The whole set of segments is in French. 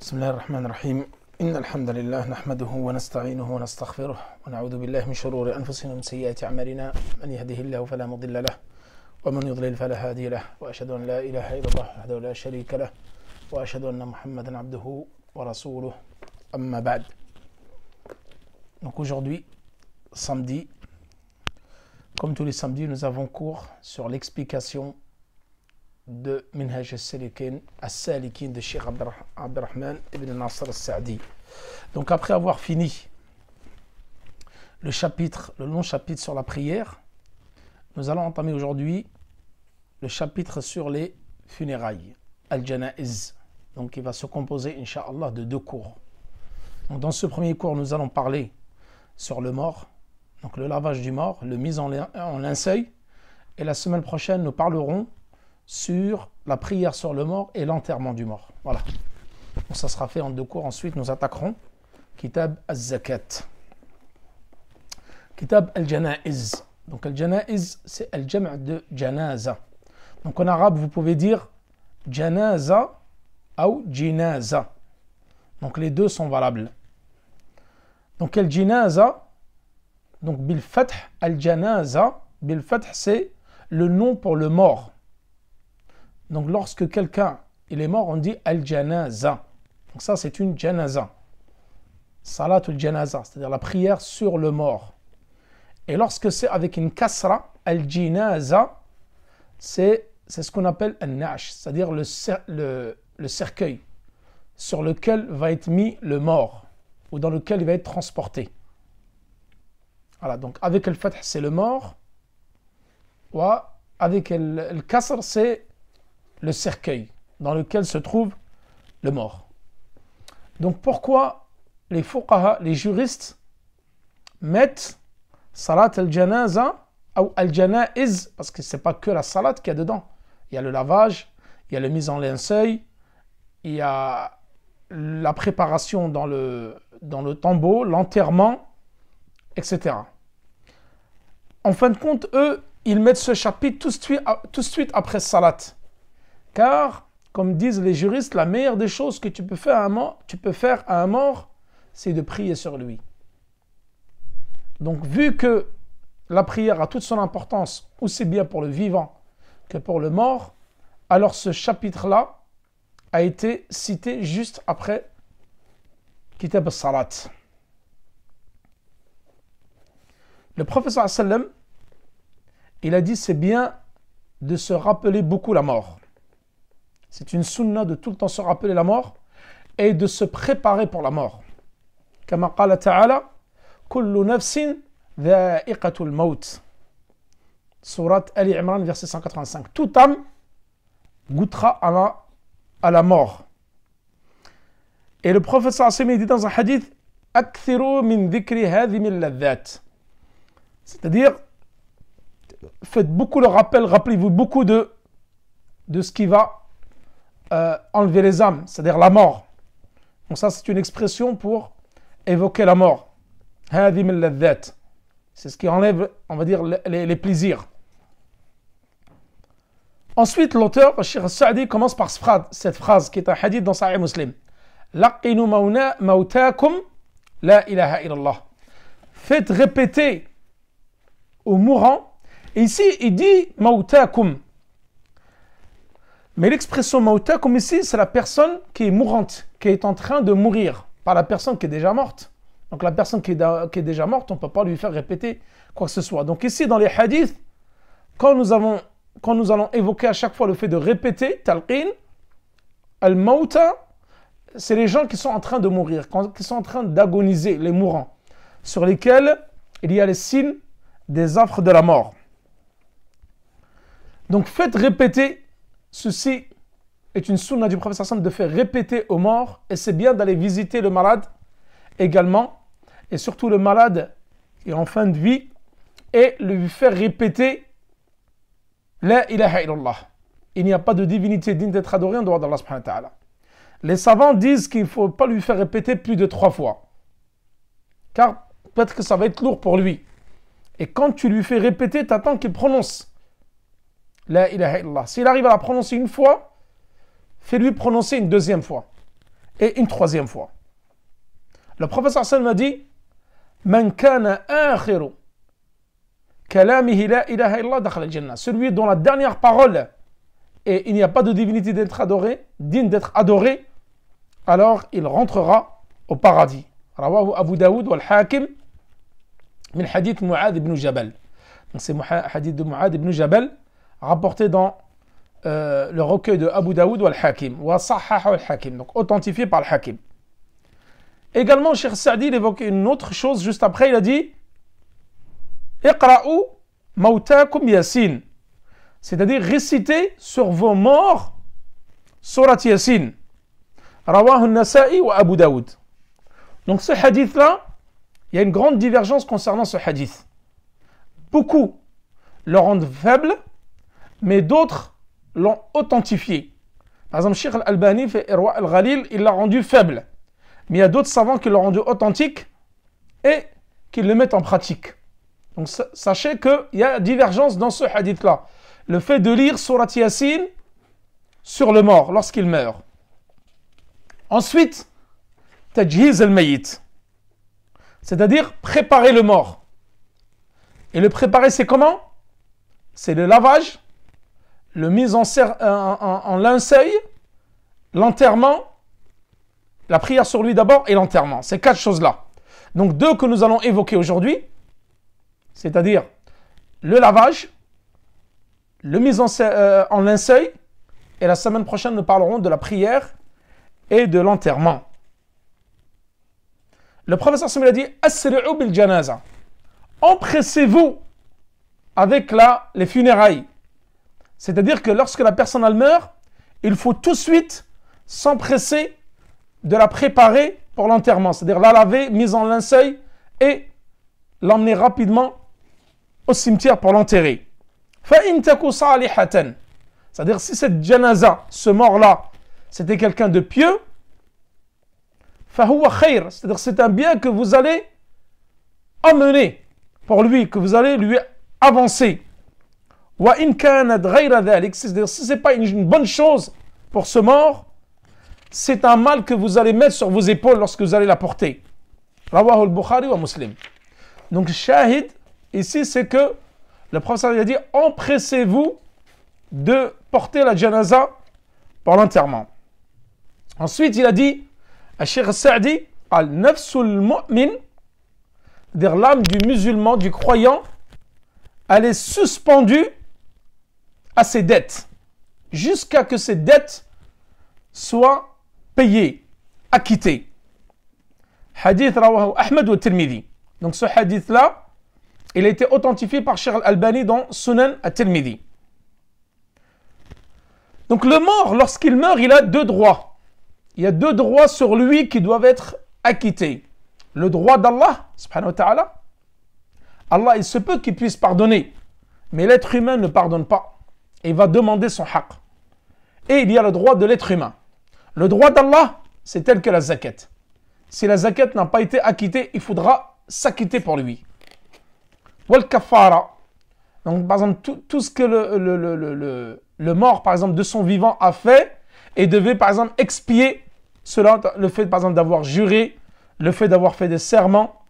بسم الله الرحمن الرحيم إن الحمد لله نحمده ونستعينه ونستغفره ونعوذ بالله من شرور أنفسنا ومن سيئات أعمالنا من يهده الله فلا مضل له ومن يضلل فلا هادي له وأشهد أن لا إله إلا الله وحده لا شريك له وأشهد أن محمدا عبده ورسوله أما بعد. Donc aujourd'hui, samedi, comme tous les samedis, nous avons cours sur l'explication de Minhaj al-Salikin de Cheikh Abdurrahman ibn Nasr al-Sa'di. Donc après avoir fini le long chapitre sur la prière, nous allons entamer aujourd'hui le chapitre sur les funérailles, al-Janaiz. Donc il va se composer, Inch'Allah, de deux cours. Donc dans ce premier cours, nous allons parler sur le mort, donc le lavage du mort, le mise en linceul. Et la semaine prochaine, nous parlerons sur la prière sur le mort et l'enterrement du mort. Voilà. Donc ça sera fait en deux cours. Ensuite, nous attaquerons Kitab al-Zakat. Kitab al-Janaiz. Donc al-Janaiz, c'est al-Jam' de Janaza. Donc en arabe, vous pouvez dire Janaza ou Jinaza. Donc les deux sont valables. Donc al-Jinaza, donc bil fath, al-Janaza, bil fath, c'est le nom pour le mort. Donc lorsque quelqu'un il est mort, on dit al-janaza. Donc ça c'est une janaza. Salatul janaza, c'est-à-dire la prière sur le mort. Et lorsque c'est avec une kasra, al-jinaza, c'est ce qu'on appelle al-nash, c'est-à-dire le cercueil sur lequel va être mis le mort ou dans lequel il va être transporté. Voilà, donc avec le fath c'est le mort, ou avec le kasr c'est le cercueil dans lequel se trouve le mort. Donc pourquoi les fuqaha, les juristes, mettent salat al-janaza ou al-janaiz, parce que c'est pas que la salat qu'il y a dedans. Il y a le lavage, il y a la mise en linceul, il y a la préparation dans le tombeau, l'enterrement, etc. En fin de compte, eux, ils mettent ce chapitre tout de suite après salat. Car, comme disent les juristes, la meilleure des choses que tu peux faire à un mort, c'est de prier sur lui. Donc, vu que la prière a toute son importance, aussi bien pour le vivant que pour le mort, alors ce chapitre-là a été cité juste après Kitab al-Salat. Le prophète sallam, il a dit c'est bien de se rappeler beaucoup la mort. C'est une sunna de tout le temps se rappeler la mort et de se préparer pour la mort. Kama qala ta'ala, kullu nafsin dha'iqatul maut. Surat Ali Imran, verset 185. Toute âme goûtera à la mort. Et le prophète sallallahu alayhi wa sallam dit dans un hadith, akthiru min dhikri hadhi min ladhat. C'est-à-dire, faites beaucoup le rappel, rappelez-vous beaucoup de ce qui va enlever les âmes, c'est-à-dire la mort. Donc ça c'est une expression pour évoquer la mort. C'est ce qui enlève, on va dire, les plaisirs. Ensuite l'auteur, Cheikh Sa'di, commence par cette phrase qui est un hadith dans Sahih Muslim. Laqinu mautakum la ilaha illallah. Faites répéter aux mourants. Et ici il dit mautakum. Mais l'expression mauta, comme ici, c'est la personne qui est mourante, qui est en train de mourir, pas la personne qui est déjà morte. Donc la personne qui est déjà morte, on ne peut pas lui faire répéter quoi que ce soit. Donc ici, dans les hadiths, quand nous allons évoquer à chaque fois le fait de répéter, talqin, al-mauta, c'est les gens qui sont en train de mourir, qui sont en train d'agoniser, les mourants, sur lesquels il y a les signes des affres de la mort. Donc faites répéter. Ceci est une sunna du prophète sallam de faire répéter aux morts, et c'est bien d'aller visiter le malade également, et surtout le malade qui est en fin de vie, et lui faire répéter la ilaha illallah. Il n'y a pas de divinité digne d'être adorée en dehors d'Allah subhanahu wa ta'ala. Les savants disent qu'il ne faut pas lui faire répéter plus de 3 fois, car peut-être que ça va être lourd pour lui. Et quand tu lui fais répéter, tu attends qu'il prononce la ilaha illallah. S'il arrive à la prononcer une fois, fais-lui prononcer une deuxième fois. Et une troisième fois. Le professeur sallam a dit Man kana akhiru kalamihi la ilaha illallah dakhala al-jannah. Celui dont la dernière parole et il n'y a pas de divinité d'être adoré, digne d'être adoré, alors il rentrera au paradis. Rawahu Abu Daoud wal Hakim min hadith Mu'adh ibn Jabal. Donc c'est hadith de Mu'adh ibn Jabal rapporté dans le recueil de Abu Daoud wal Hakim wa sahhahu al Hakim, donc authentifié par le Hakim. Également, Cheikh Sa'di évoque une autre chose juste après, il a dit Iqra'u mawtakum Yasin, c'est-à-dire récitez sur vos morts Surat Yasin. Rawahu an-Nasa'i wa Abu Daoud. Donc ce hadith-là, il y a une grande divergence concernant ce hadith. Beaucoup le rendent faible, mais d'autres l'ont authentifié. Par exemple, Cheikh Al-Albani fait Irwa al-Ghalil, il l'a rendu faible. Mais il y a d'autres savants qui l'ont rendu authentique et qui le mettent en pratique. Donc sachez qu'il y a divergence dans ce hadith-là. Le fait de lire Surat Yasin sur le mort lorsqu'il meurt. Ensuite, Tajhiz al-Mayyit, c'est-à-dire préparer le mort. Et le préparer, c'est comment? C'est le lavage, le mise en linceul, l'enterrement, la prière sur lui d'abord et l'enterrement. Ces quatre choses-là. Donc deux que nous allons évoquer aujourd'hui, c'est-à-dire le lavage, le mise en linceul, et la semaine prochaine nous parlerons de la prière et de l'enterrement. Le professeur Samir a dit Asri'u bil janaza. Empressez-vous avec les funérailles. C'est-à-dire que lorsque la personne elle meurt, il faut tout de suite s'empresser de la préparer pour l'enterrement. C'est-à-dire la laver, mise en linceul et l'emmener rapidement au cimetière pour l'enterrer. Fa'in taku salihatan. C'est-à-dire si cette janaza, ce mort-là, c'était quelqu'un de pieux, fahuwa khair, c'est-à-dire c'est un bien que vous allez emmener pour lui, que vous allez lui avancer. Wa in kanat ghayra dhalik, c'est-à-dire si ce n'est pas une bonne chose pour ce mort, c'est un mal que vous allez mettre sur vos épaules lorsque vous allez la porter. Rawahu al-Bukhari wa Muslim. Donc shahid ici c'est que le professeur a dit empressez-vous de porter la janaza pour l'enterrement. Ensuite il a dit Cheikh Sa'di al-nafsul mu'min, c'est-à-dire l'âme du musulman, du croyant, elle est suspendue à ses dettes jusqu'à que ses dettes soient payées, acquittées. Hadith rawahu Ahmed wa Tirmidhi. Donc ce hadith-là, il a été authentifié par Cheikh Al-Albani dans Sunan at-Tirmidhi. Donc le mort, lorsqu'il meurt, il a deux droits. Il y a deux droits sur lui qui doivent être acquittés. Le droit d'Allah, subhanahu wa ta'ala. Allah, il se peut qu'il puisse pardonner, mais l'être humain ne pardonne pas. Et il va demander son haqq. Et il y a le droit de l'être humain. Le droit d'Allah, c'est tel que la zakat. Si la zakat n'a pas été acquittée, il faudra s'acquitter pour lui. Wal kafara. Donc, par exemple, tout ce que le mort, par exemple, de son vivant a fait, et devait, par exemple, expier cela, le fait, par exemple, d'avoir juré, le fait d'avoir fait des serments,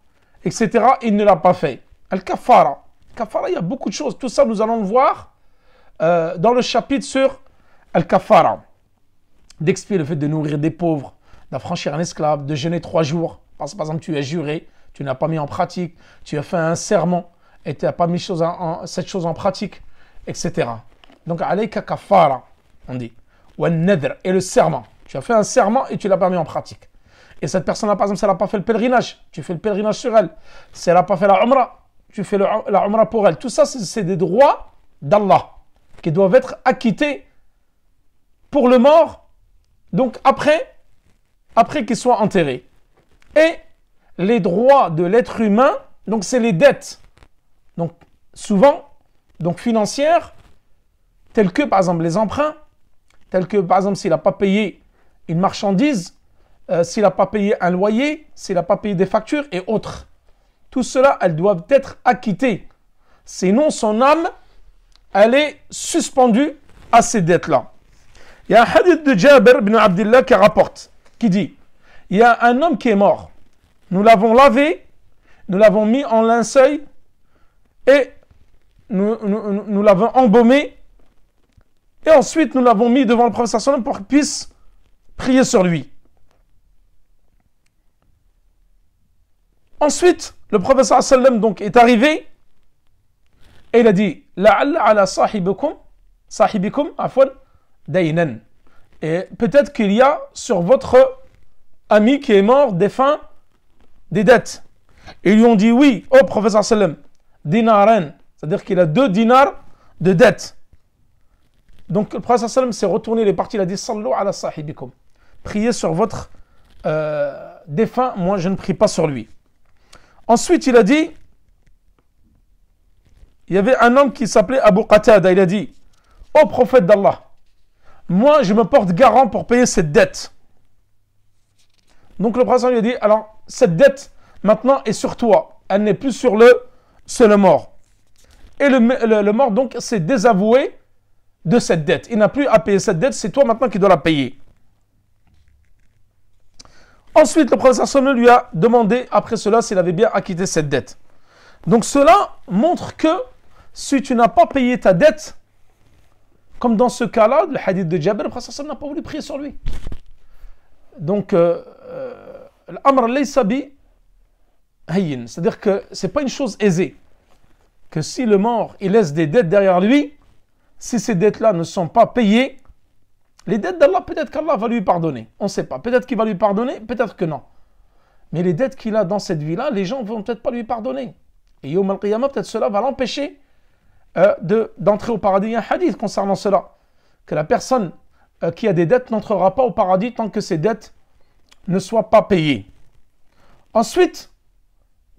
etc. Il ne l'a pas fait. Al-Kafara. Kafara, il y a beaucoup de choses. Tout ça, nous allons le voir dans le chapitre sur Al-Kafara. D'expier le fait de nourrir des pauvres, d'affranchir un esclave, de jeûner 3 jours. Parce que, par exemple, tu as juré, tu n'as pas mis en pratique, tu as fait un serment et tu n'as pas mis cette chose en pratique, etc. Donc, alayka kafara, on dit. Ou nadr, et le serment. Tu as fait un serment et tu l'as pas mis en pratique. Et cette personne-là, par exemple, si elle n'a pas fait le pèlerinage, tu fais le pèlerinage sur elle. Si elle n'a pas fait la umrah, tu fais la umrah pour elle. Tout ça, c'est des droits d'Allah qui doivent être acquittés pour le mort, donc après qu'il soit enterré. Et les droits de l'être humain, donc c'est les dettes. Donc souvent, donc financières, telles que par exemple les emprunts, telles que par exemple s'il n'a pas payé une marchandise, s'il n'a pas payé un loyer, s'il n'a pas payé des factures et autres. Tout cela, elles doivent être acquittées. Sinon, son âme, elle est suspendue à ces dettes-là. Il y a un hadith de Jabir ibn Abdullah qui rapporte, qui dit il y a un homme qui est mort. Nous l'avons lavé, nous l'avons mis en linceul et nous l'avons embaumé. Et ensuite, nous l'avons mis devant le prophète sallam pour qu'il puisse prier sur lui. Ensuite, le prophète sallam donc est arrivé et il a dit la'alla ala sahibikum afwan daynan. Et peut-être qu'il y a sur votre ami qui est mort, défunt, des dettes. Et ils lui ont dit oui, au prophète sallam, dinaran, c'est-à-dire qu'il a 2 dinars de dettes. Donc le prophète sallam s'est retourné, il est parti, il a dit sallu ala sahibikum. Priez sur votre défunt, moi je ne prie pas sur lui. Ensuite, il a dit, il y avait un homme qui s'appelait Abu Qatada, il a dit, ô prophète d'Allah, moi je me porte garant pour payer cette dette. Donc le prophète lui a dit, alors cette dette maintenant est sur toi, elle n'est plus sur le mort. Et le mort donc s'est désavoué de cette dette. Il n'a plus à payer cette dette, c'est toi maintenant qui dois la payer. Ensuite, le prophète sallallahu lui a demandé, après cela, s'il avait bien acquitté cette dette. Donc cela montre que si tu n'as pas payé ta dette, comme dans ce cas-là, le hadith de Jabir, le prophète sallallahu n'a pas voulu prier sur lui. Donc, l'amr laysa bi hayyin, c'est-à-dire que ce n'est pas une chose aisée. Que si le mort, il laisse des dettes derrière lui, si ces dettes-là ne sont pas payées, les dettes d'Allah, peut-être qu'Allah va lui pardonner. On ne sait pas. Peut-être qu'il va lui pardonner, peut-être que non. Mais les dettes qu'il a dans cette vie-là, les gens ne vont peut-être pas lui pardonner. Et Yawm al-Qiyamah, peut-être cela va l'empêcher d'entrer au paradis. Il y a un hadith concernant cela. Que la personne qui a des dettes n'entrera pas au paradis tant que ses dettes ne soient pas payées. Ensuite,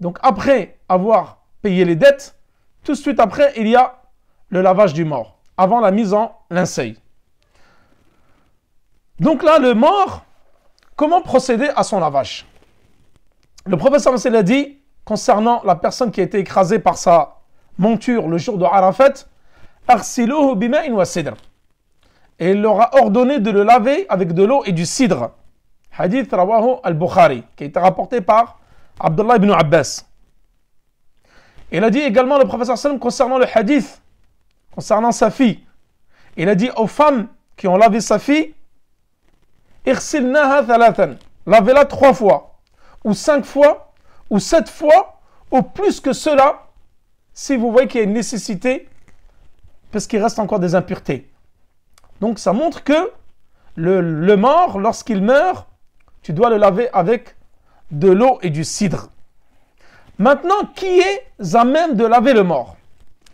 donc après avoir payé les dettes, tout de suite après, il y a le lavage du mort, avant la mise en linceul. Donc là, le mort, comment procéder à son lavage? Le prophète sallallahu alayhi wa sallam a dit, concernant la personne qui a été écrasée par sa monture le jour de Arafat, arsiluhu bima'in wa sidr. Et il leur a ordonné de le laver avec de l'eau et du cidre. Hadith rawahu al-Bukhari, qui a été rapporté par Abdullah ibn Abbas. Il a dit également, le prophète sallallahu alayhi wa sallam, concernant le hadith, concernant sa fille, il a dit aux femmes qui ont lavé sa fille, irsilnaha thalathan, lavez-la 3 fois, ou 5 fois, ou 7 fois, ou plus que cela, si vous voyez qu'il y a une nécessité, parce qu'il reste encore des impuretés. Donc ça montre que le mort, lorsqu'il meurt, tu dois le laver avec de l'eau et du cidre. Maintenant, qui est à même de laver le mort?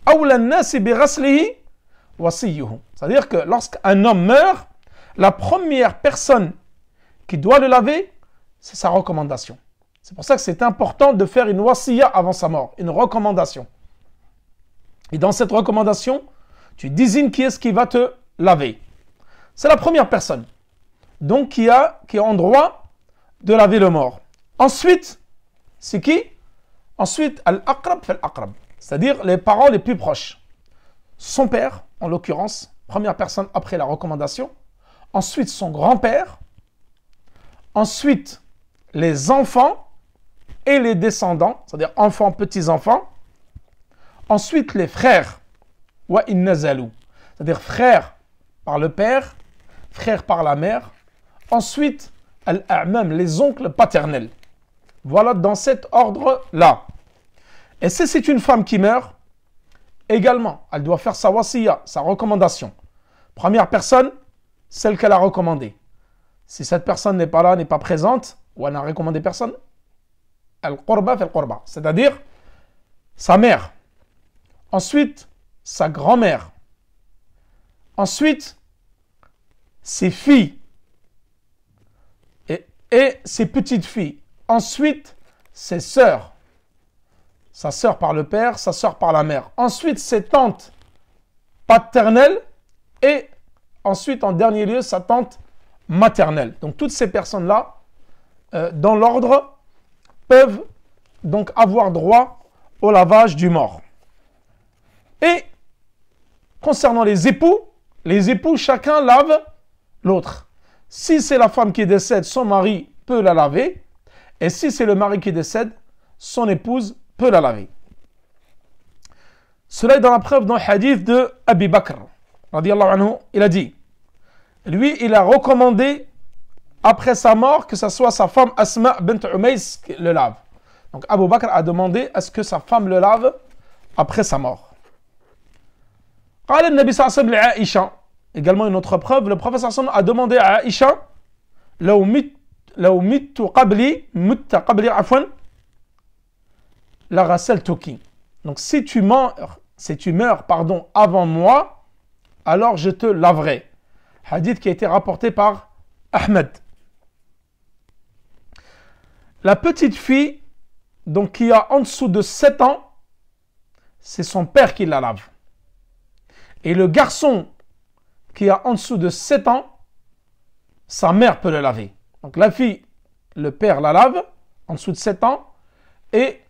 C'est-à-dire que lorsqu'un homme meurt, la première personne qui doit le laver, c'est sa recommandation. C'est pour ça que c'est important de faire une wasiya avant sa mort, une recommandation. Et dans cette recommandation, tu désignes qui est-ce qui va te laver. C'est la première personne, donc qui est en droit de laver le mort. Ensuite, c'est qui? Ensuite, al-aqrab fal-aqrab, c'est-à-dire les parents les plus proches. Son père, en l'occurrence, première personne après la recommandation. Ensuite, son grand-père. Ensuite, les enfants et les descendants, c'est-à-dire enfants, petits-enfants. Ensuite, les frères. Wa in nazalu, c'est-à-dire frères par le père, frères par la mère. Ensuite, al-a'mam, les oncles paternels. Voilà dans cet ordre-là. Et si c'est une femme qui meurt, également, elle doit faire sa wasiya, sa recommandation. Première personne, celle qu'elle a recommandée. Si cette personne n'est pas là, n'est pas présente, ou elle n'a recommandé personne, al-qurba fait al-qurba, c'est-à-dire sa mère. Ensuite, sa grand-mère. Ensuite, ses filles et ses petites filles. Ensuite, ses sœurs. Sa sœur par le père, sa sœur par la mère. Ensuite, ses tantes paternelles et ensuite, en dernier lieu, sa tante maternelle. Donc, toutes ces personnes-là, dans l'ordre, peuvent donc avoir droit au lavage du mort. Et concernant les époux, chacun lave l'autre. Si c'est la femme qui décède, son mari peut la laver. Et si c'est le mari qui décède, son épouse peut la laver. Cela est dans la preuve dans le hadith de Abi Bakr. Radiallahu anhu, il a dit, lui, il a recommandé après sa mort que ce soit sa femme Asma bint Umays qui le lave. Donc Abu Bakr a demandé à ce que sa femme le lave après sa mort. قال النبي صلى الله عليه وسلم لعائشة. Également une autre preuve, le prophète sallallahu alayhi wa sallam a demandé à Aïcha لو مت قبلي عفوا لغسلتك. Donc si tu meurs avant moi, alors je te laverai. Hadith qui a été rapporté par Ahmed. La petite fille donc qui a en dessous de 7 ans, c'est son père qui la lave. Et le garçon qui a en dessous de 7 ans, sa mère peut le laver. Donc la fille, le père la lave en dessous de 7 ans et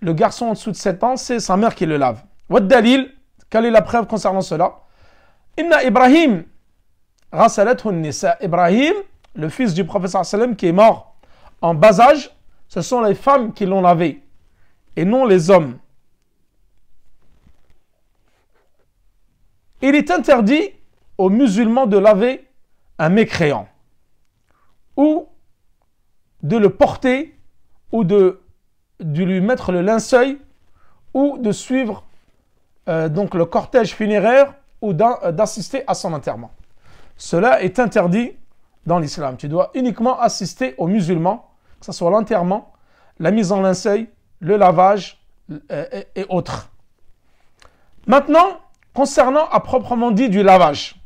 le garçon en dessous de 7 ans, c'est sa mère qui le lave. Wad dalil, quelle est la preuve concernant cela? Inna Ibrahim ghasalathu an-nisa. Ibrahim, le fils du prophète sallallahu alayhi wa sallam qui est mort en bas âge, ce sont les femmes qui l'ont lavé et non les hommes. Il est interdit aux musulmans de laver un mécréant ou de le porter ou de lui mettre le linceul ou de suivre donc le cortège funéraire ou d'assister à son enterrement. Cela est interdit dans l'islam. Tu dois uniquement assister aux musulmans, que ce soit l'enterrement, la mise en linceul, le lavage et autres. Maintenant, concernant à proprement dit du lavage.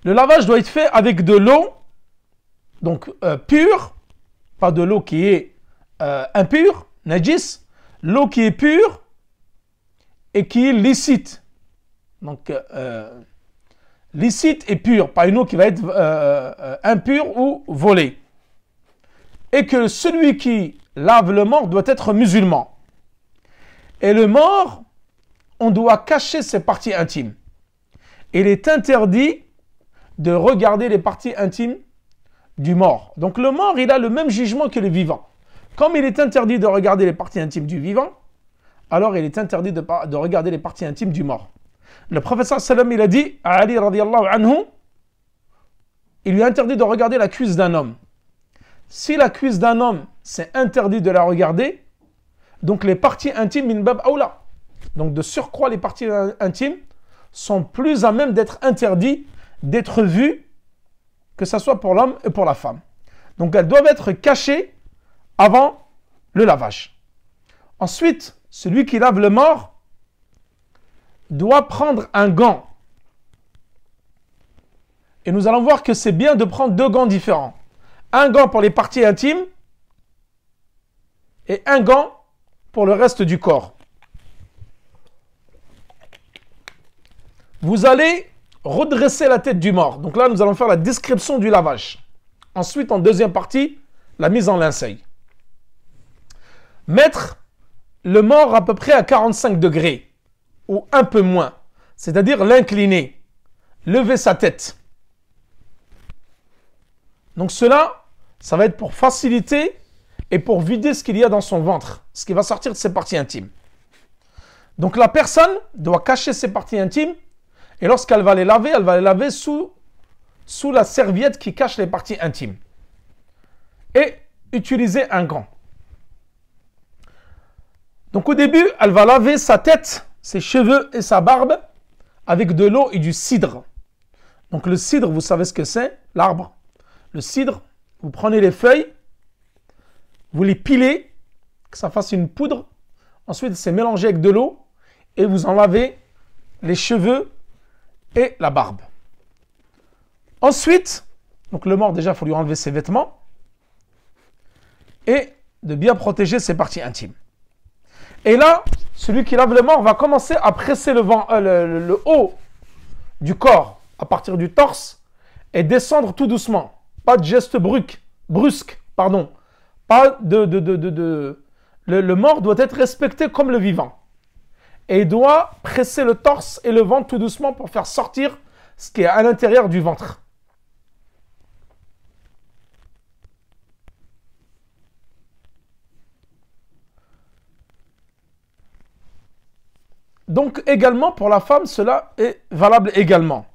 Le lavage doit être fait avec de l'eau, donc pure, pas de l'eau qui est impure, najis, l'eau qui est pure et qui est licite. Donc, licite et pure, pas une eau qui va être impure ou volée. Et que celui qui lave le mort doit être musulman. Et le mort, on doit cacher ses parties intimes. Il est interdit de regarder les parties intimes du mort. Donc le mort, il a le même jugement que le vivant. Comme il est interdit de regarder les parties intimes du vivant, alors il est interdit de regarder les parties intimes du mort. Le prophète sallam, il a dit à Ali radiallahu anhu, il lui a interdit de regarder la cuisse d'un homme. Si la cuisse d'un homme, c'est interdit de la regarder, donc les parties intimes, min bab aula. Donc de surcroît, les parties intimes sont plus à même d'être interdites, d'être vues, que ce soit pour l'homme et pour la femme. Donc elles doivent être cachées avant le lavage. Ensuite, celui qui lave le mort doit prendre un gant. Et nous allons voir que c'est bien de prendre 2 gants différents. Un gant pour les parties intimes et un gant pour le reste du corps. Vous allez redresser la tête du mort. Donc là, nous allons faire la description du lavage. Ensuite, en deuxième partie, la mise en linceul. Mettre le mort à peu près à 45 degrés ou un peu moins. C'est-à-dire l'incliner. Lever sa tête. Donc cela, ça va être pour faciliter et pour vider ce qu'il y a dans son ventre. Ce qui va sortir de ses parties intimes. Donc la personne doit cacher ses parties intimes. Et lorsqu'elle va les laver sous la serviette qui cache les parties intimes. Et utiliser un gant. Donc au début, elle va laver sa tête, ses cheveux et sa barbe avec de l'eau et du cidre. Donc le cidre, vous savez ce que c'est, l'arbre. Le cidre, vous prenez les feuilles, vous les pilez, que ça fasse une poudre. Ensuite, c'est mélangé avec de l'eau et vous en lavez les cheveux et la barbe. Ensuite, donc le mort déjà, il faut lui enlever ses vêtements et de bien protéger ses parties intimes. Et là, celui qui lave le mort va commencer à presser le haut du corps à partir du torse et descendre tout doucement. Pas de geste brusque. Pas le mort doit être respecté comme le vivant. Et il doit presser le torse et le ventre tout doucement pour faire sortir ce qui est à l'intérieur du ventre. Donc également pour la femme, cela est valable également.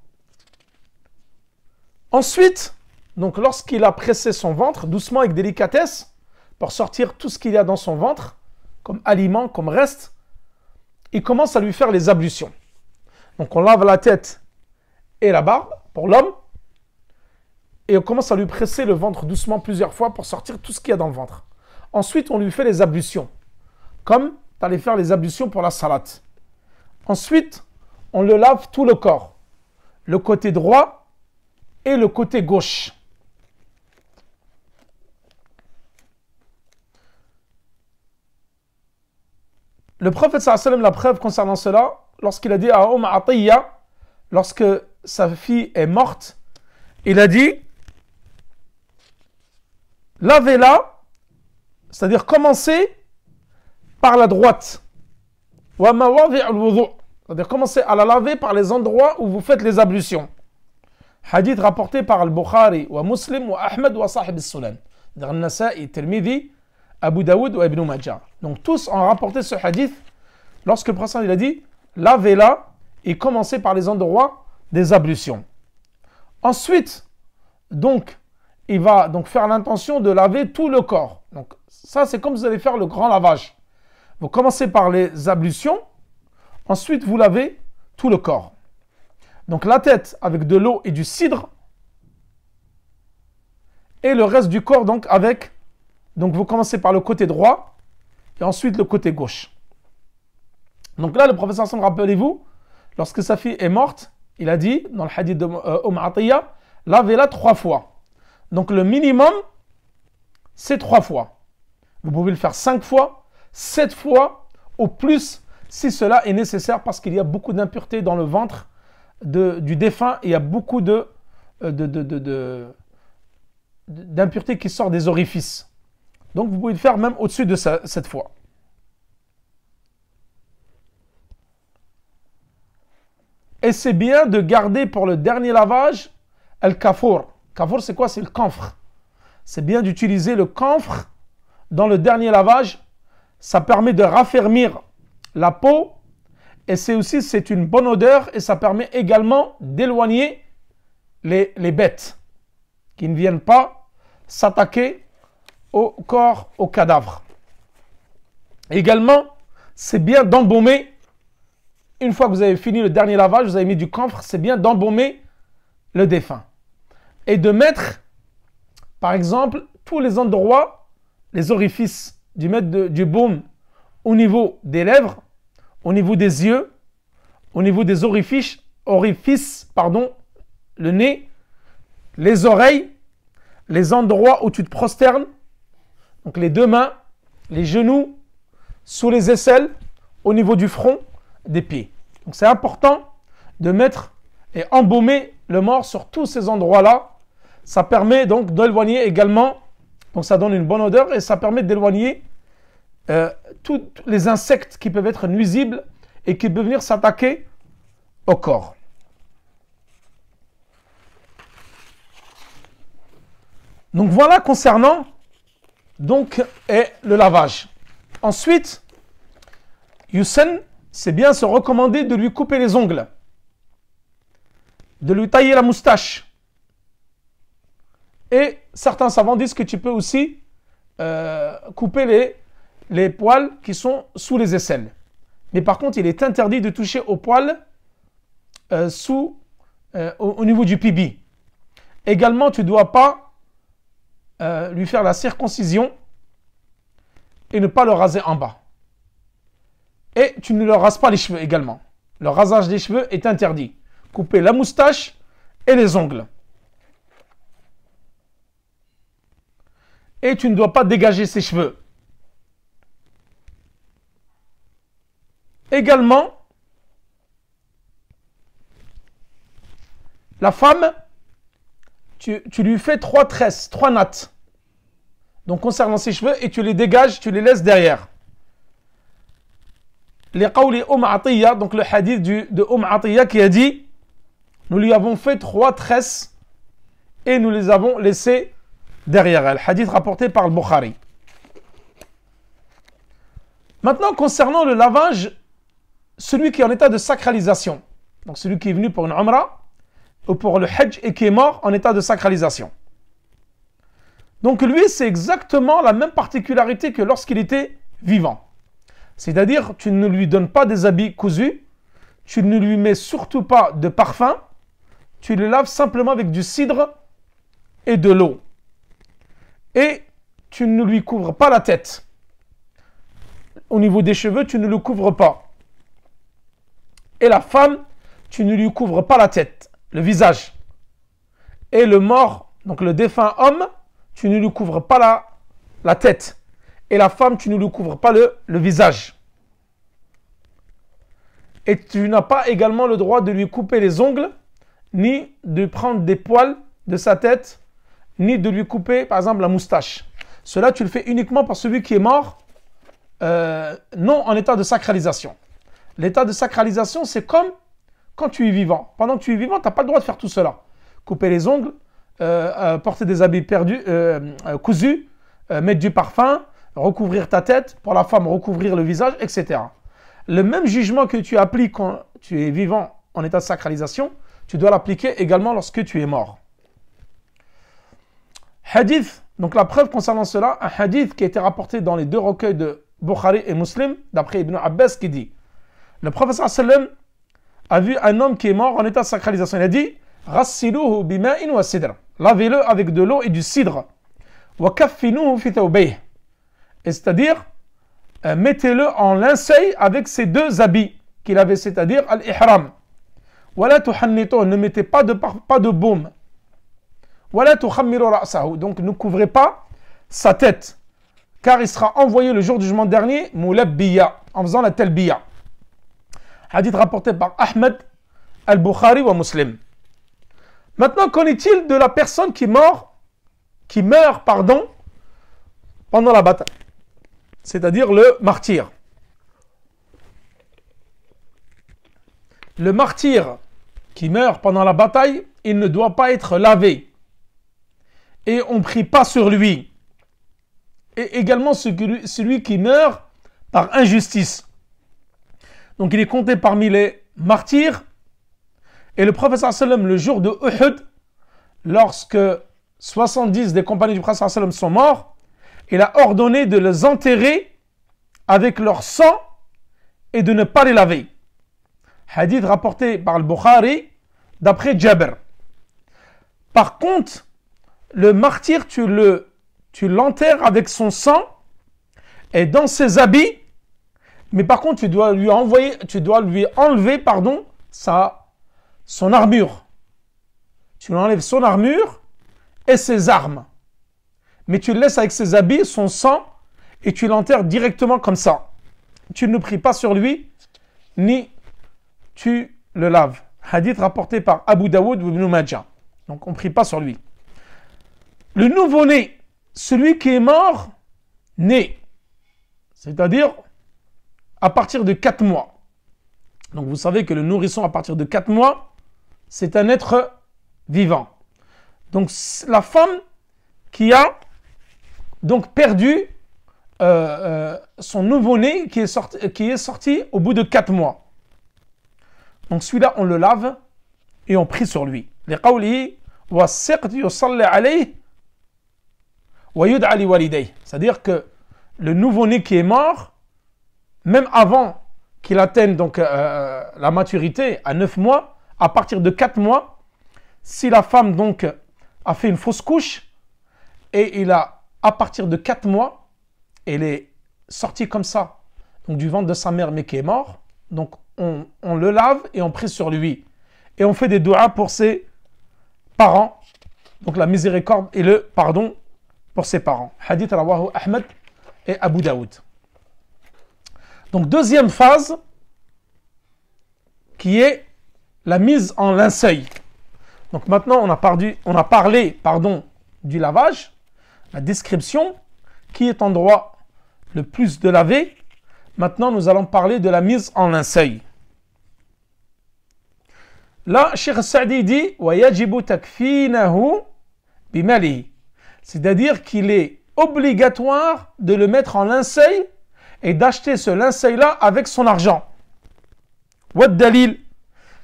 Ensuite, donc lorsqu'il a pressé son ventre, doucement avec délicatesse, pour sortir tout ce qu'il y a dans son ventre, comme aliment, comme reste, il commence à lui faire les ablutions. Donc on lave la tête et la barbe pour l'homme, et on commence à lui presser le ventre doucement plusieurs fois pour sortir tout ce qu'il y a dans le ventre. Ensuite, on lui fait les ablutions, comme tu allais faire les ablutions pour la salat. Ensuite, on le lave tout le corps, le côté droit et le côté gauche. Le prophète sallallahu alayhi wa sallam, la preuve concernant cela, lorsqu'il a dit à Atiyya, lorsque sa fille est morte, il a dit lavez-la, c'est-à-dire commencez par la droite. C'est-à-dire commencez à la laver par les endroits où vous faites les ablutions. Hadith rapporté par Al-Bukhari, wa Muslim, wa Ahmed, wa Sahib al-Sunan. C'est-à-dire Al-Nasa'i, Tirmidhi, Abu Daoud ou Ibn Majah. Donc tous ont rapporté ce hadith lorsque le prophète il a dit lavez-la et commencez par les endroits des ablutions. Ensuite, donc, il va donc faire l'intention de laver tout le corps. Donc ça, c'est comme vous allez faire le grand lavage. Vous commencez par les ablutions, ensuite vous lavez tout le corps. Donc la tête avec de l'eau et du cidre, et le reste du corps donc avec, donc vous commencez par le côté droit, et ensuite le côté gauche. Donc là, le prophète sallallahu, rappelez-vous, lorsque sa fille est morte, il a dit, dans le hadith de Atiyya, lavez-la 3 fois. Donc le minimum, c'est 3 fois. Vous pouvez le faire 5 fois, 7 fois, au plus, si cela est nécessaire, parce qu'il y a beaucoup d'impuretés dans le ventre du défunt, et il y a beaucoup d'impuretés qui sortent des orifices. Donc vous pouvez le faire même au-dessus de cette fois. Et c'est bien de garder pour le dernier lavage le kafour. Kafour, c'est quoi? C'est le camphre. C'est bien d'utiliser le camphre dans le dernier lavage. Ça permet de raffermir la peau. Et c'est une bonne odeur. Et ça permet également d'éloigner les bêtes qui ne viennent pas s'attaquer au corps, au cadavre. Également, c'est bien d'embaumer. Une fois que vous avez fini le dernier lavage, vous avez mis du camphre, c'est bien d'embaumer le défunt. Et de mettre, par exemple, tous les endroits, les orifices, du baume au niveau des lèvres, au niveau des yeux, au niveau des orifices, le nez, les oreilles, les endroits où tu te prosternes, donc les 2 mains, les genoux, sous les aisselles, au niveau du front, des pieds. Donc c'est important de mettre et embaumer le mort sur tous ces endroits-là. Ça permet donc d'éloigner également, donc ça donne une bonne odeur et ça permet d'éloigner tous les insectes qui peuvent être nuisibles et qui peuvent venir s'attaquer au corps. Donc voilà concernant donc le lavage. Ensuite, Yusen, c'est bien se recommander de lui couper les ongles, de lui tailler la moustache. Et certains savants disent que tu peux aussi couper les poils qui sont sous les aisselles. Mais par contre, il est interdit de toucher aux poils au niveau du pibi. Également, tu ne dois pas lui faire la circoncision et ne pas le raser en bas. Et tu ne leur rases pas les cheveux également. Le rasage des cheveux est interdit. Couper la moustache et les ongles. Et tu ne dois pas dégager ses cheveux. Également, la femme, tu lui fais 3 tresses, 3 nattes. Donc concernant ses cheveux, et tu les dégages, tu les laisses derrière. Les qawli Atiyya, donc le hadith de Atiyya qui a dit nous lui avons fait 3 tresses et nous les avons laissées derrière elle. Hadith rapporté par le Bukhari. Maintenant, concernant le lavage celui qui est en état de sacralisation. Donc celui qui est venu pour une umrah ou pour le hajj et qui est mort en état de sacralisation. Donc lui, c'est exactement la même particularité que lorsqu'il était vivant. C'est-à-dire, tu ne lui donnes pas des habits cousus, tu ne lui mets surtout pas de parfum, tu le laves simplement avec du cidre et de l'eau. Et tu ne lui couvres pas la tête. Au niveau des cheveux, tu ne le couvres pas. Et la femme, tu ne lui couvres pas la tête, le visage. Et le mort, donc le défunt homme, tu ne lui couvres pas la tête. Et la femme, tu ne lui couvres pas le visage. Et tu n'as pas également le droit de lui couper les ongles, ni de prendre des poils de sa tête, ni de lui couper, par exemple, la moustache. Cela, tu le fais uniquement pour celui qui est mort, non en état de sacralisation. L'état de sacralisation, c'est comme quand tu es vivant. Pendant que tu es vivant, tu n'as pas le droit de faire tout cela. Couper les ongles, porter des habits cousus, mettre du parfum, recouvrir ta tête, pour la femme, recouvrir le visage, etc. Le même jugement que tu appliques quand tu es vivant en état de sacralisation, tu dois l'appliquer également lorsque tu es mort. Hadith, donc la preuve concernant cela, un hadith qui a été rapporté dans les deux recueils de Bukhari et Muslim, d'après Ibn Abbas, qui dit, le prophète sallam a vu un homme qui est mort en état de sacralisation. Il a dit, Ghassiluhu bima'in wa sidr. Lavez-le avec de l'eau et du cidre. Wa kaffinuhu fi thawbayh. Et c'est-à-dire, mettez-le en linceul avec ses deux habits qu'il avait, c'est-à-dire al-ihram. Wala tuhannituhu, ne mettez pas de baume. Wala tukhammiru ra'sahu, donc ne couvrez pas sa tête, car il sera envoyé le jour du jugement dernier, mulabbiya, en faisant la talbiya. Hadith rapporté par Ahmed, Al-Bukhari wa Muslim. Maintenant, qu'en est-il de la personne qui meurt, pendant la bataille, c'est-à-dire le martyr? Le martyr qui meurt pendant la bataille, il ne doit pas être lavé. Et on ne prie pas sur lui. Et également celui qui meurt par injustice. Donc il est compté parmi les martyrs. Et le prophète sallam, le jour de Uhud, lorsque 70 des compagnons du prophète sallam sont morts, il a ordonné de les enterrer avec leur sang et de ne pas les laver. Hadith rapporté par le Bukhari d'après Jabir. Par contre, le martyr, tu l'enterres avec son sang et dans ses habits, mais par contre, tu dois lui enlever son armure. Tu lui enlèves son armure et ses armes. Mais tu le laisses avec ses habits, son sang, et tu l'enterres directement comme ça. Tu ne pries pas sur lui, ni tu le laves. Hadith rapporté par Abu Daoud ou Ibn Majah. Donc on ne prie pas sur lui. Le nouveau-né, celui qui est mort, né, c'est-à-dire à partir de 4 mois. Donc vous savez que le nourrisson à partir de 4 mois, c'est un être vivant. Donc la femme qui a donc perdu son nouveau-né qui est sorti au bout de 4 mois. Donc celui-là, on le lave et on prie sur lui. C'est-à-dire que le nouveau-né qui est mort, même avant qu'il atteigne donc, la maturité à 9 mois, à partir de 4 mois, si la femme donc a fait une fausse couche et à partir de 4 mois, elle est sortie comme ça, donc du ventre de sa mère mais qui est mort, donc on le lave et on prie sur lui. Et on fait des doigts pour ses parents, donc la miséricorde et le pardon pour ses parents. Hadith rawahu Ahmed et Abu Daoud. Donc deuxième phase, qui est la mise en linceul. Donc maintenant on a parlé du lavage, la description, qui est en droit le plus de laver. Maintenant nous allons parler de la mise en linceul. Là, Cheikh Sa'di dit وَيَجِبُ تَكْفِينَهُ بِمَالِهِ, c'est-à-dire qu'il est obligatoire de le mettre en linceul et d'acheter ce linceul-là avec son argent. Wad dalil,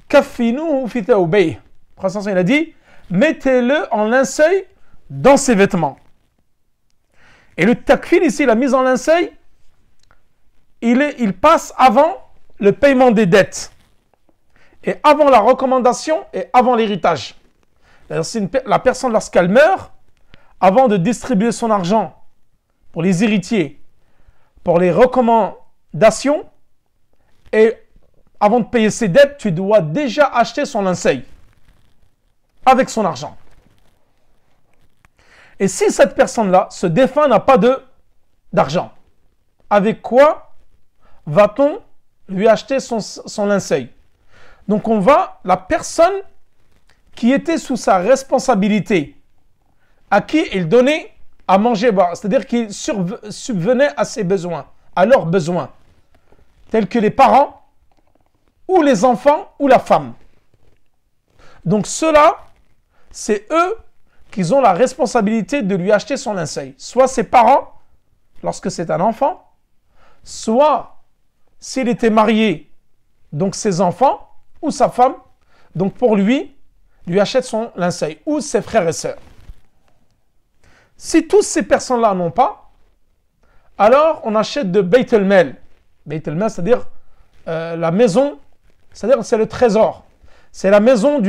kaffinuhu fi thawbayh. Le prophète il a dit, mettez-le en linceul dans ses vêtements. Et le takfin ici, la mise en linceul, il passe avant le paiement des dettes. Et avant la recommandation et avant l'héritage. La personne, lorsqu'elle meurt, avant de distribuer son argent pour les héritiers, pour les recommandations, et avant de payer ses dettes, tu dois déjà acheter son linceul avec son argent. Et si cette personne-là, ce défunt, n'a pas d'argent, avec quoi va-t-on lui acheter son linceul? Donc la personne qui était sous sa responsabilité, à qui il donnait à manger, c'est-à-dire qu'il subvenait à ses besoins, à leurs besoins, tels que les parents, ou les enfants, ou la femme. Donc ceux-là, c'est eux qui ont la responsabilité de lui acheter son linceul. Soit ses parents, lorsque c'est un enfant, soit s'il était marié, donc ses enfants, ou sa femme, donc pour lui achète son linceul, ou ses frères et sœurs. Si toutes ces personnes-là n'ont pas, alors on achète de Beit el-Mal. Beit el-Mal, c'est-à-dire la maison, c'est-à-dire c'est le trésor. C'est la maison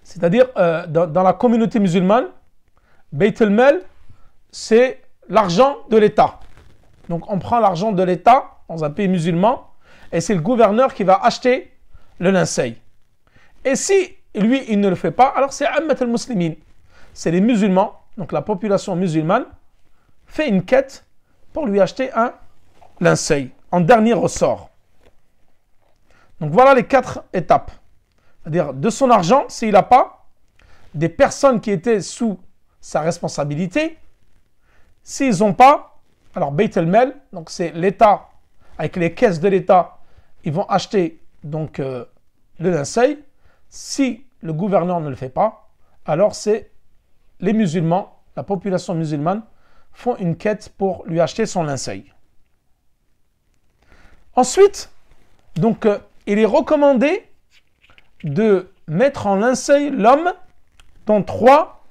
c'est-à-dire dans la communauté musulmane, Beit el-Mal, c'est l'argent de l'État. Donc on prend l'argent de l'État dans un pays musulman, et c'est le gouverneur qui va acheter le linceul. Et si lui, il ne le fait pas, alors c'est Ammat al-Muslimin. C'est les musulmans, donc la population musulmane, fait une quête pour lui acheter un linceul, en dernier ressort. Donc voilà les 4 étapes. C'est-à-dire de son argent, s'il n'a pas, des personnes qui étaient sous sa responsabilité, s'ils n'ont pas, alors Beit el-Mal, donc c'est l'État, avec les caisses de l'État, ils vont acheter donc le linceul. Si le gouverneur ne le fait pas, alors c'est les musulmans, la population musulmane, font une quête pour lui acheter son linceul. Ensuite, donc il est recommandé de mettre en linceul l'homme dans trois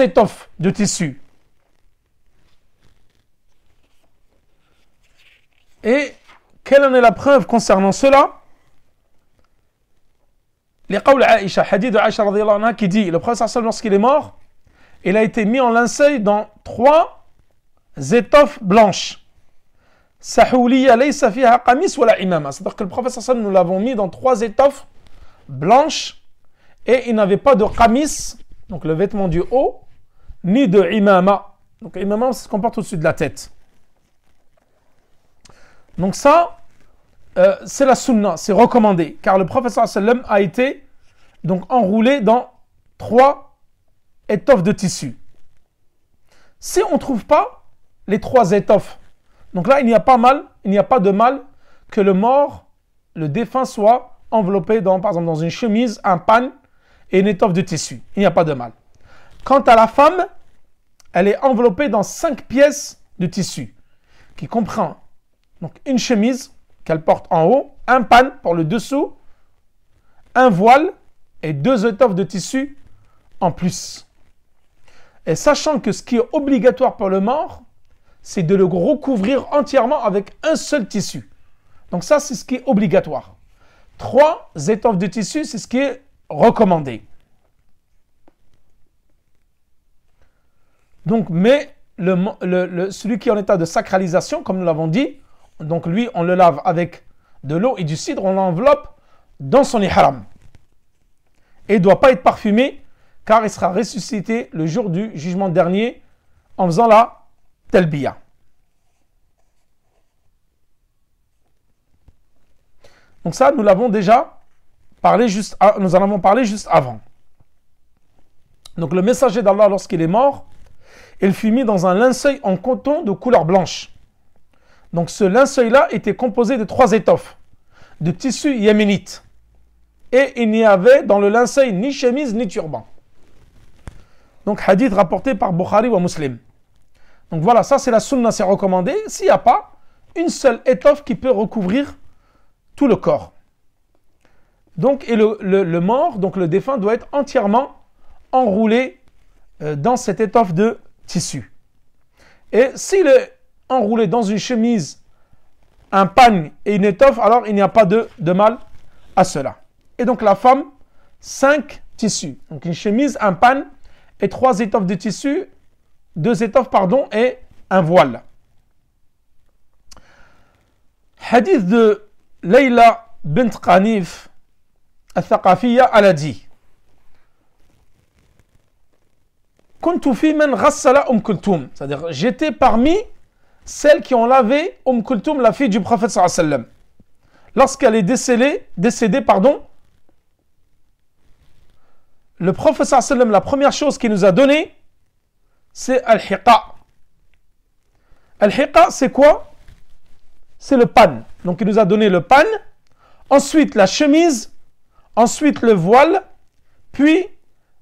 étoffes de tissu. Et quelle en est la preuve concernant cela? Les qawls Aïcha, hadith de Aïcha radhiyallahu anha qui dit, le prophète sallallahu lorsqu'il est mort, il a été mis en linceul dans 3 étoffes blanches. Sahouliya laysa fiha qamis wala imama. C'est-à-dire que le prophète sallallahu nous l'avons mis dans 3 étoffes blanches et il n'avait pas de qamis, donc le vêtement du haut, ni de imama. Donc imama, c'est ce qu'on porte au-dessus de la tête. Donc ça, c'est la sunna, c'est recommandé, car le prophète sallallahu a été donc enroulé dans 3 étoffes de tissu. Si on ne trouve pas les 3 étoffes, donc là il n'y a pas de mal que le mort, le défunt soit enveloppé par exemple dans une chemise, un pan et une étoffe de tissu. Il n'y a pas de mal. Quant à la femme, elle est enveloppée dans 5 pièces de tissu, qui comprend donc une chemise qu'elle porte en haut, un pan pour le dessous, un voile et 2 étoffes de tissu en plus. Et sachant que ce qui est obligatoire pour le mort, c'est de le recouvrir entièrement avec un seul tissu. Donc ça, c'est ce qui est obligatoire. 3 étoffes de tissu, c'est ce qui est recommandé. Donc, mais celui qui est en état de sacralisation, comme nous l'avons dit, donc lui, on le lave avec de l'eau et du cidre, on l'enveloppe dans son ihram. Et il ne doit pas être parfumé, car il sera ressuscité le jour du jugement dernier en faisant la talbiya. Donc ça, nous l'avons déjà parlé nous en avons parlé juste avant. Donc le messager d'Allah, lorsqu'il est mort, il fut mis dans un linceul en coton de couleur blanche. Donc ce linceul-là était composé de 3 étoffes de tissu yéménite. Et il n'y avait dans le linceul ni chemise ni turban. Donc hadith rapporté par Bukhari ou Muslim. Donc voilà, ça c'est la sunna, c'est recommandé. S'il n'y a pas, une seule étoffe qui peut recouvrir tout le corps. Donc, et le mort, donc le défunt, doit être entièrement enroulé dans cette étoffe de tissu. Et s'il est enroulé dans une chemise, un pagne et une étoffe, alors il n'y a pas de mal à cela. Et donc la femme, 5 tissus. Donc une chemise, un pagne et 3 étoffes de tissu, 2 étoffes, pardon, et un voile. Hadith de Layla bint Qanif al-Thaqafiyya, elle a dit: Kuntu fi man ghassala c'est-à-dire j'étais parmi celles qui ont lavé Kulthum, la fille du prophète sallallahu alayhi wa sallam. Lorsqu'elle est décédée, le prophète sallallahu alayhi wa sallam, la première chose qu'il nous a donnée, c'est al-hiqa. Al-hiqa, c'est quoi? C'est le pan. Donc il nous a donné le pan, ensuite la chemise, ensuite le voile, puis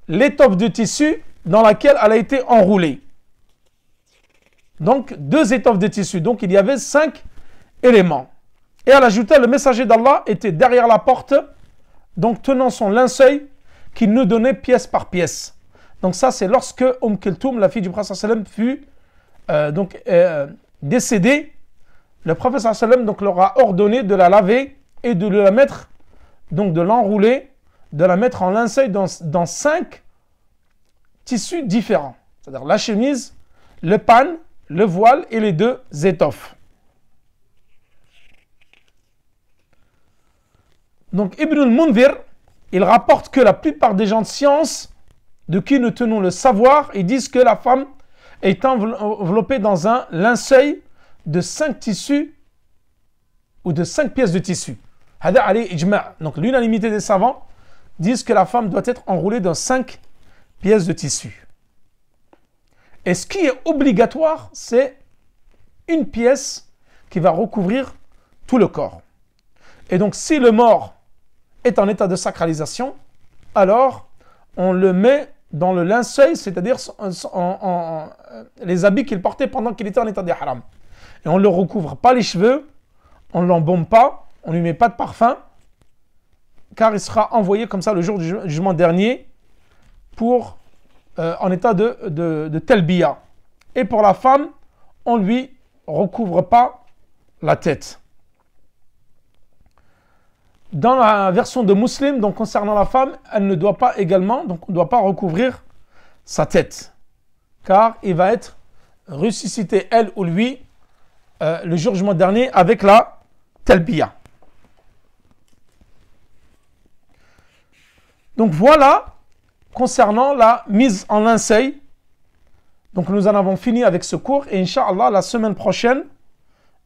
l'étoffe de tissu dans laquelle elle a été enroulée. Donc 2 étoffes de tissu. Donc il y avait 5 éléments. Et elle ajoutait: le messager d'Allah était derrière la porte, donc tenant son linceul, qui nous donnait pièce par pièce. Donc ça, c'est lorsque Kulthum, la fille du prophète sallam, fut décédée. Le prophète sallam donc leur a ordonné de la laver et de la mettre, donc de l'enrouler, de la mettre en linceul dans 5 tissus différents. C'est-à-dire la chemise, le pan, le voile et les 2 étoffes. Donc Ibn al-Mundhir, il rapporte que la plupart des gens de science, de qui nous tenons le savoir, ils disent que la femme est enveloppée dans un linceul de 5 tissus ou de 5 pièces de tissu. Donc l'unanimité des savants disent que la femme doit être enroulée dans 5 pièces de tissu. Et ce qui est obligatoire, c'est une pièce qui va recouvrir tout le corps. Et donc si le mort est en état de sacralisation, alors on le met dans le linceul, c'est-à-dire les habits qu'il portait pendant qu'il était en état d'ihram. Et on ne le recouvre pas les cheveux, on ne l'embaume pas, on ne lui met pas de parfum, car il sera envoyé comme ça le jour du jugement dernier en état de talbiya. Et pour la femme, on ne lui recouvre pas la tête. Dans la version de Muslim, donc concernant la femme, elle ne doit pas également, donc on ne doit pas recouvrir sa tête, car il va être ressuscité, elle ou lui, le jour du jugement dernier avec la talbiya. Donc voilà, concernant la mise en linceul. Donc nous en avons fini avec ce cours, et Inch'Allah, la semaine prochaine,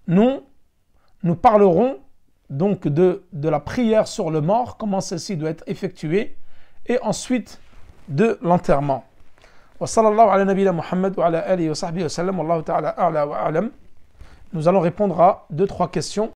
nous parlerons donc de la prière sur le mort, comment celle-ci doit être effectuée, et ensuite de l'enterrement. Wa sallallahu ala nabiyina Muhammad wa ala alihi wa sahbihi wa sallam, wallahu ta'ala a'la wa a'lam. Nous allons répondre à 2-3 questions